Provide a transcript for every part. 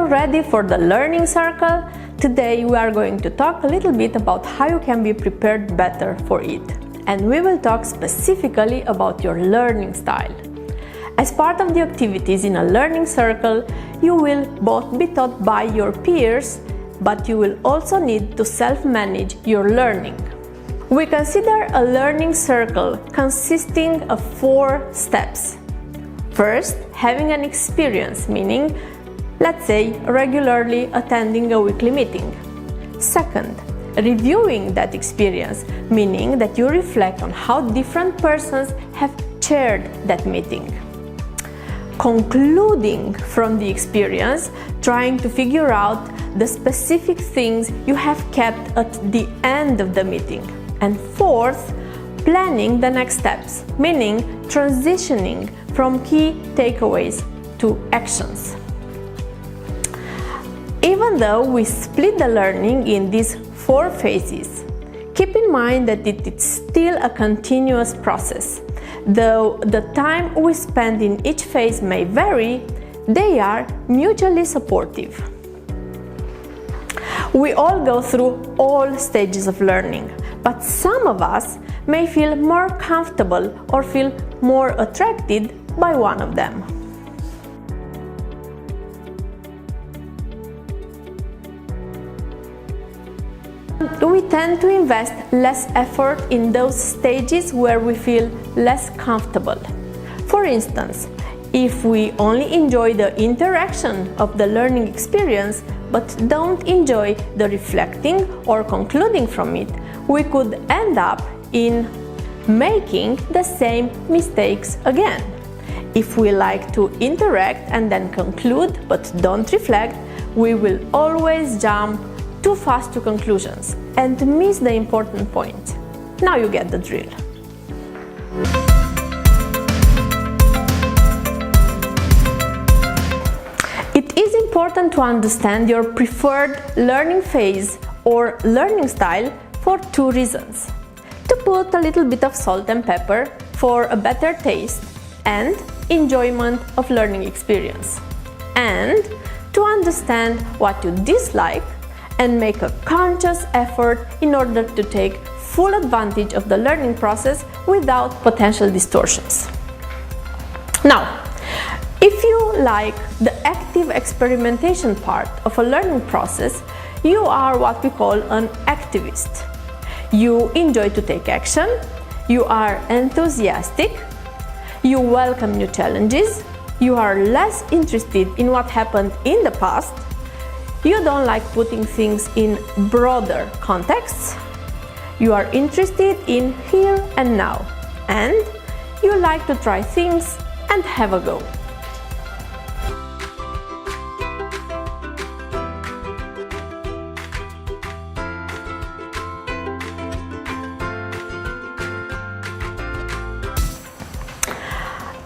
ready for the learning circle? Today we are going to talk a little bit about how you can be prepared better for it. And we will talk specifically about your learning style. As part of the activities in a learning circle, you will both be taught by your peers, but you will also need to self-manage your learning. We consider a learning circle consisting of 4 steps. First, having an experience, meaning, let's say, regularly attending a weekly meeting. Second, reviewing that experience, meaning that you reflect on how different persons have chaired that meeting. Concluding from the experience, trying to figure out the specific things you have kept at the end of the meeting. And fourth, planning the next steps, meaning transitioning from key takeaways to actions. Even though we split the learning in these 4 phases, keep in mind that it is still a continuous process. Though the time we spend in each phase may vary, they are mutually supportive. We all go through all stages of learning, but some of us may feel more comfortable or feel more attracted by one of them. We tend to invest less effort in those stages where we feel less comfortable. For instance, if we only enjoy the interaction of the learning experience but don't enjoy the reflecting or concluding from it, we could end up in making the same mistakes again. If we like to interact and then conclude but don't reflect, we will always jump too fast to conclusions and miss the important point. Now you get the drill. It is important to understand your preferred learning phase or learning style for 2 reasons. To put a little bit of salt and pepper for a better taste and enjoyment of learning experience. And to understand what you dislike and make a conscious effort in order to take full advantage of the learning process without potential distortions. Now, if you like the active experimentation part of a learning process, you are what we call an activist. You enjoy to take action, you are enthusiastic, you welcome new challenges, you are less interested in what happened in the past, you don't like putting things in broader contexts, you are interested in here and now, and you like to try things and have a go.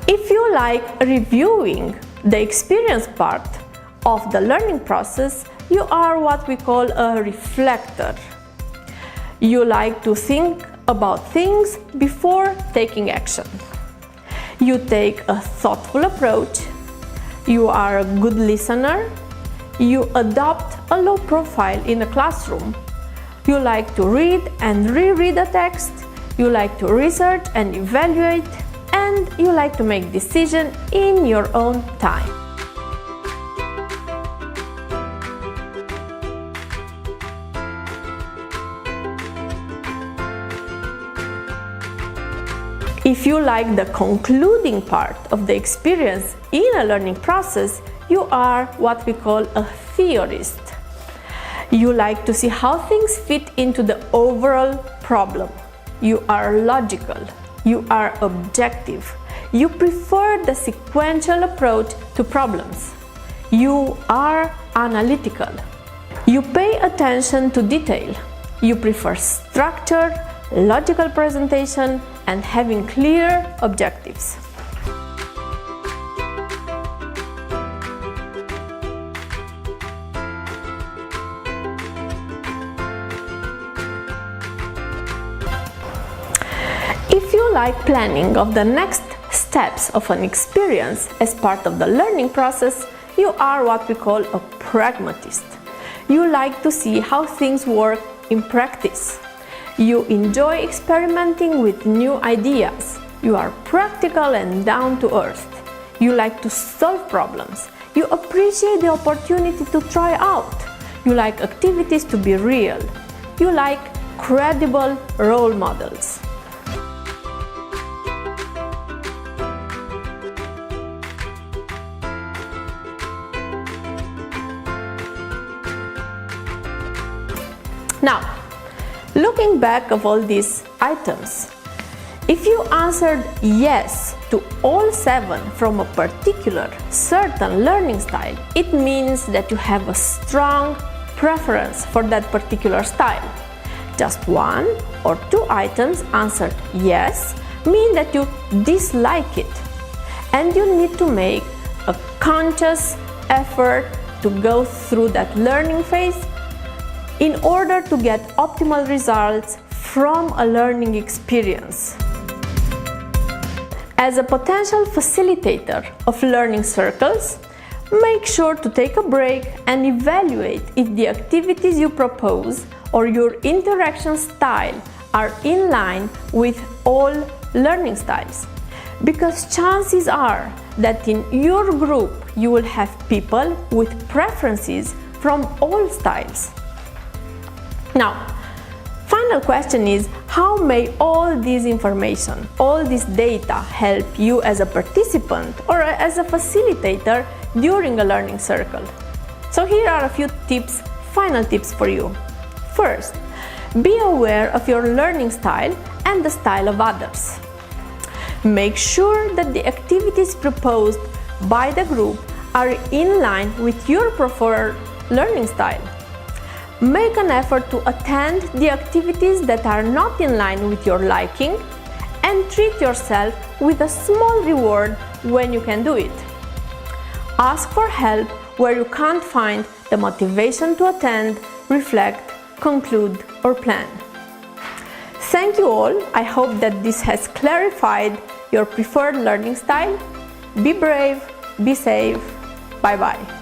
If you like reviewing the experience part of the learning process, you are what we call a reflector. You like to think about things before taking action. You take a thoughtful approach. You are a good listener. You adopt a low profile in a classroom. You like to read and reread a text. You like to research and evaluate. And you like to make decisions in your own time. If you like the concluding part of the experience in a learning process, you are what we call a theorist. You like to see how things fit into the overall problem. You are logical. You are objective. You prefer the sequential approach to problems. You are analytical. You pay attention to detail. You prefer structured, logical presentation and having clear objectives. If you like planning of the next steps of an experience as part of the learning process, you are what we call a pragmatist. You like to see how things work in practice. You enjoy experimenting with new ideas. You are practical and down to earth. You like to solve problems. You appreciate the opportunity to try out. You like activities to be real. You like credible role models. Now, looking back of all these items, if you answered yes to all 7 from a particular certain learning style, it means that you have a strong preference for that particular style. Just 1 or 2 items answered yes mean that you dislike it, and you need to make a conscious effort to go through that learning phase in order to get optimal results from a learning experience. As a potential facilitator of learning circles, make sure to take a break and evaluate if the activities you propose or your interaction style are in line with all learning styles. Because chances are that in your group you will have people with preferences from all styles. Now, final question is, how may all this information, all this data help you as a participant or as a facilitator during a learning circle? So here are a few tips, final tips for you. First, be aware of your learning style and the style of others. Make sure that the activities proposed by the group are in line with your preferred learning style. Make an effort to attend the activities that are not in line with your liking and treat yourself with a small reward when you can do it. Ask for help where you can't find the motivation to attend, reflect, conclude, or plan. Thank you all. I hope that this has clarified your preferred learning style. Be brave, be safe. Bye-bye.